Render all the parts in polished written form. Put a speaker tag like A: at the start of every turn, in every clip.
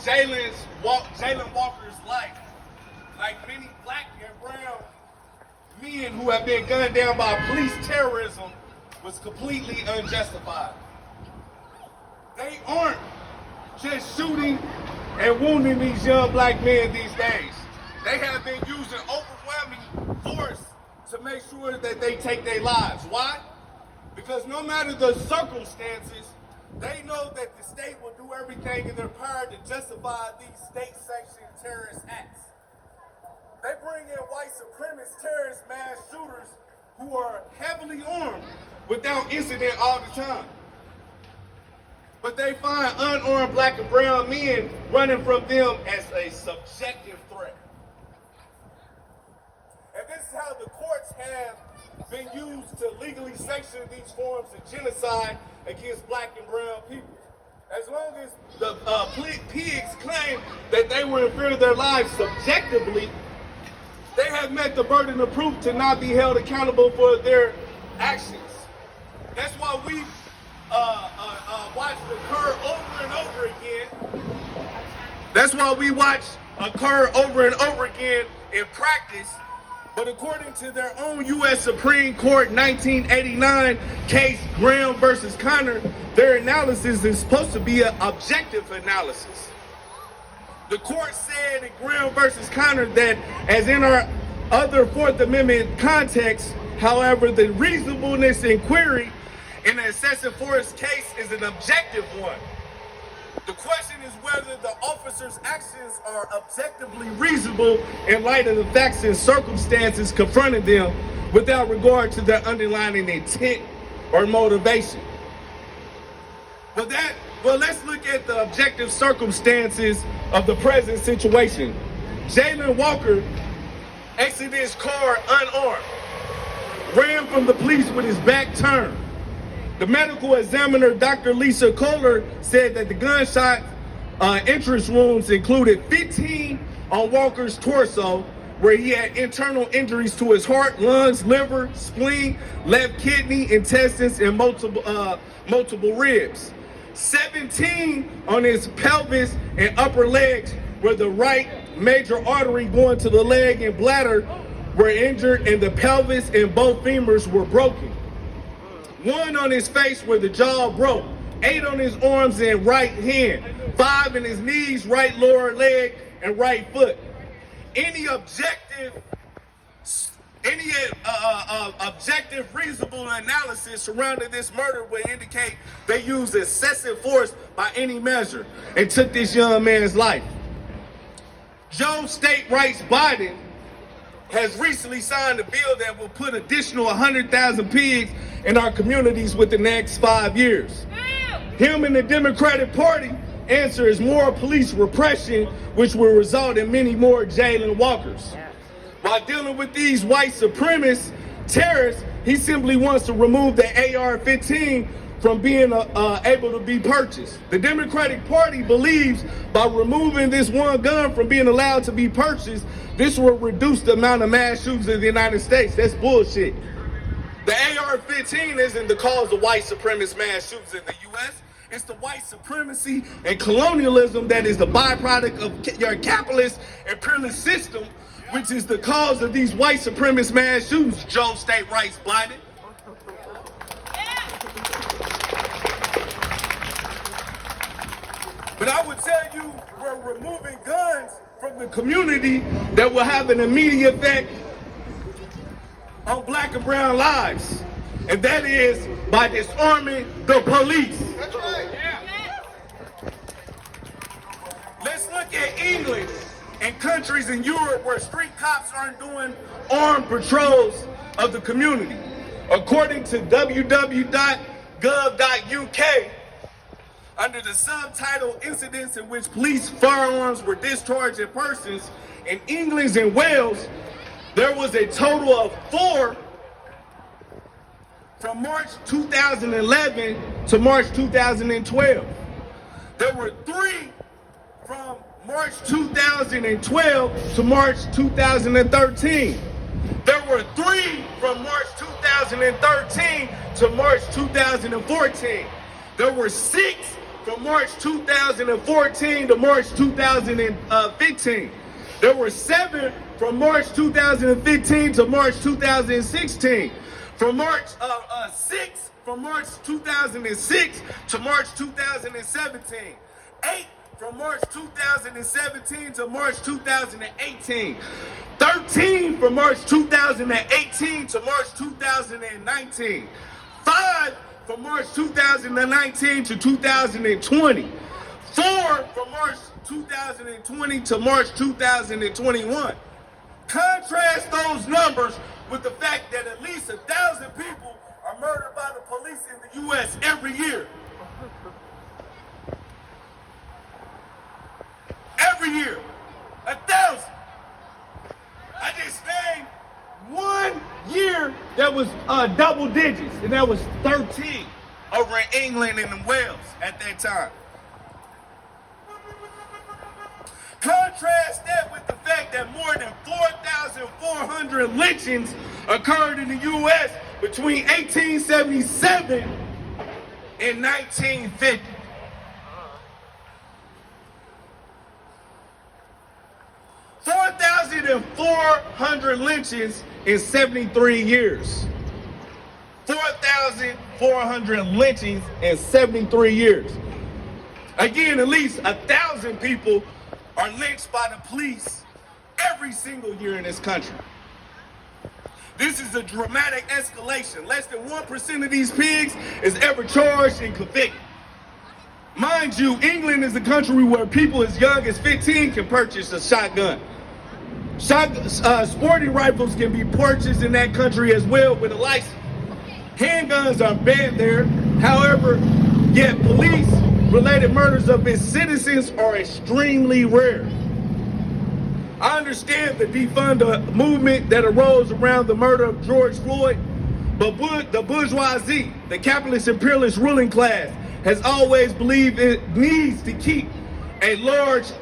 A: Jayland Walker's life, like many black and brown men who have been gunned down by police terrorism, was completely unjustified. They aren't just shooting and wounding these young black men these days. They have been using overwhelming force to make sure that they take their lives. Why? Because no matter the circumstances, they know that the state will do everything in their power to justify these state-sanctioned terrorist acts. They bring in white supremacist terrorist mass shooters who are heavily armed without incident all the time. But they find unarmed black and brown men running from them as a subjective threat. And this is how the courts have been used to legally sanction these forms of genocide against black and brown people. As long as the pigs claim that they were in fear of their lives subjectively, they have met the burden of proof to not be held accountable for their actions. That's why we watch occur over and over again. That's why we watch occur over and over again in practice. But according to their own U.S. Supreme Court 1989 case, Graham versus Connor, their analysis is supposed to be an objective analysis. The court said in Graham versus Connor that, as in our other Fourth Amendment context, however, the reasonableness inquiry in an excessive force case is an objective one. The question is whether the officer's actions are objectively reasonable in light of the facts and circumstances confronting them without regard to their underlying intent or motivation. Well, let's look at the objective circumstances of the present situation. Jayland Walker exited his car unarmed, ran from the police with his back turned. The medical examiner, Dr. Lisa Kohler, said that the gunshot entrance wounds included 15 on Walker's torso, where he had internal injuries to his heart, lungs, liver, spleen, left kidney, intestines, and multiple ribs. 17 on his pelvis and upper legs, where the right major artery going to the leg and bladder were injured, and the pelvis and both femurs were broken. 1 on his face where the jaw broke, 8 on his arms and right hand, 5 in his knees, right lower leg, and right foot. Any objective reasonable analysis surrounding this murder would indicate they used excessive force by any measure and took this young man's life. Joe State Rights Biden has recently signed a bill that will put additional 100,000 pigs in our communities within the next 5 years. Him and the Democratic Party answer is more police repression, which will result in many more Jayland Walkers. While dealing with these white supremacist terrorists, he simply wants to remove the AR-15 from being able to be purchased. The Democratic Party believes by removing this one gun from being allowed to be purchased, this will reduce the amount of mass shootings in the United States. That's bullshit. The AR-15 isn't the cause of white supremacist mass shootings in the U.S. It's the white supremacy and colonialism that is the byproduct of your capitalist imperialist system, which is the cause of these white supremacist mass shootings, Joe State Rights Biden. But I would tell you, we're removing guns from the community that will have an immediate effect on black and brown lives. And that is by disarming the police. That's right. Yeah. Let's look at England and countries in Europe where street cops aren't doing armed patrols of the community. According to www.gov.uk, under the subtitle Incidents in which police firearms were discharged at persons, in England and Wales, there was a total of 4 from March 2011 to March 2012. There were 3 from March 2012 to March 2013. There were 3 from March 2013 to March 2014. There were 6 from March 2014 to March 2015. There were 7 from March 2015 to March 2016. From March 6 from March 2006 to March 2017. 8 from March 2017 to March 2018. 13 from March 2018 to March 2019. 5 from March 2019 to 2020. 4 from March 2020 to March 2021. Contrast those numbers with the fact that at least 1,000 people are murdered by the police in the U.S. every year. Every year. 1,000. I just named 1 year that was double digits, and that was 13 over in England and Wales at that time. Contrast that with the fact that more than 4,400 lynchings occurred in the U.S. between 1877 and 1950. $4,400 lynchings in 73 years. 4,400 lynchings in 73 years. Again, at least 1,000 people are lynched by the police every single year in this country. This is a dramatic escalation. Less than 1% of these pigs is ever charged and convicted. Mind you, England is a country where people as young as 15 can purchase a shotgun. Sporting rifles can be purchased in that country as well with a license. Handguns are banned there. However, yet police-related murders of its citizens are extremely rare. I understand the defund movement that arose around the murder of George Floyd, but the bourgeoisie, the capitalist imperialist ruling class, has always believed it needs to keep a large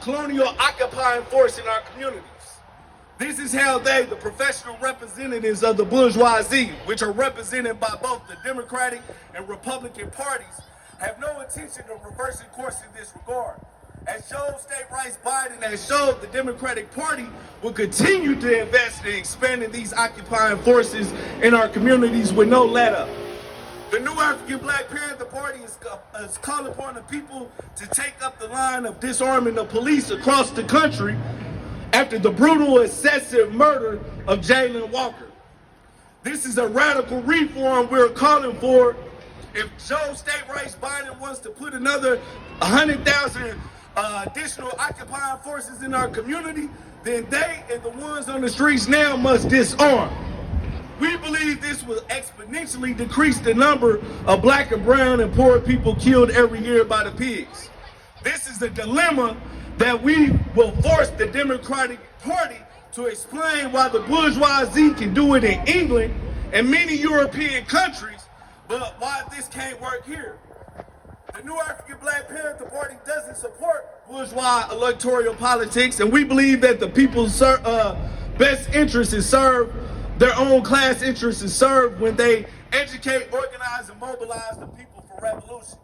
A: colonial occupying force in our communities. This is how they, the professional representatives of the bourgeoisie, which are represented by both the Democratic and Republican parties, have no intention of reversing course in this regard. As showed state rights Biden has showed, the Democratic Party will continue to invest in expanding these occupying forces in our communities with no let-up. The new African Black Panther Party is calling upon the people to take up the line of disarming the police across the country after the brutal, excessive murder of Jayland Walker. This is a radical reform we're calling for. If Joe State Rights Biden wants to put another 100,000 additional occupying forces in our community, then they and the ones on the streets now must disarm. We believe this will exponentially decrease the number of black and brown and poor people killed every year by the pigs. This is a dilemma that we will force the Democratic Party to explain why the bourgeoisie can do it in England and many European countries, but why this can't work here. The new African Black Panther Party doesn't support bourgeois electoral politics, and we believe that the people's best interest is served, their own class interests is served when they educate, organize, and mobilize the people for revolution.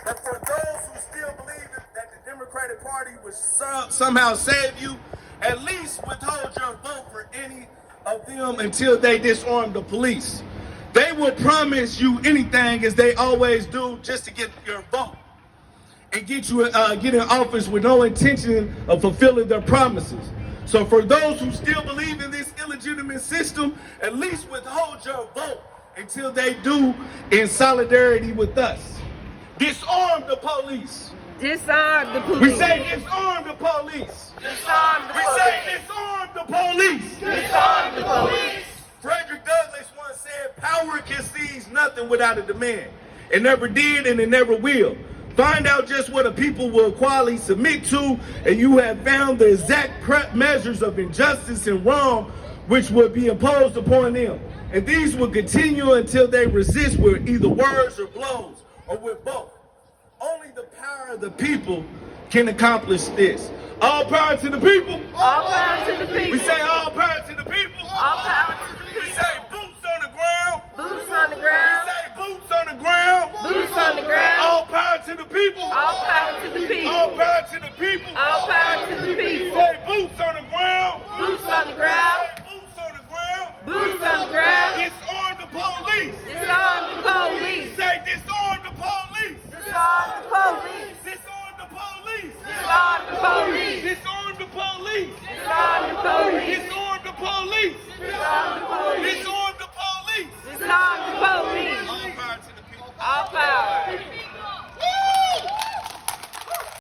A: But for those who still believe that the Democratic Party would somehow save you, at least withhold your vote for any of them until they disarm the police. They will promise you anything, as they always do, just to get your vote and get you get in office with no intention of fulfilling their promises. So for those who still believe in this illegitimate system, at least withhold your vote until they do, in solidarity with us. Disarm the police.
B: Disarm the police.
A: We say disarm the police.
B: Disarm the police.
A: We say disarm the police.
B: Disarm the police.
A: Frederick Douglass once said, power concedes nothing without a demand. It never did and it never will. Find out just what a people will quietly submit to, and you have found the exact measures of injustice and wrong which will be imposed upon them. And these will continue until they resist with either words or blows, or with both. Only the power of the people can accomplish this. All power to the people.
B: All power to the people.
A: We say all power to the people.
B: All power to the people.
A: We say
B: Disarm the police.
A: Disarm the police.
B: Disarm the police.
A: Disarm the police.
B: Disarm the police.
A: All power to the people.
B: All power.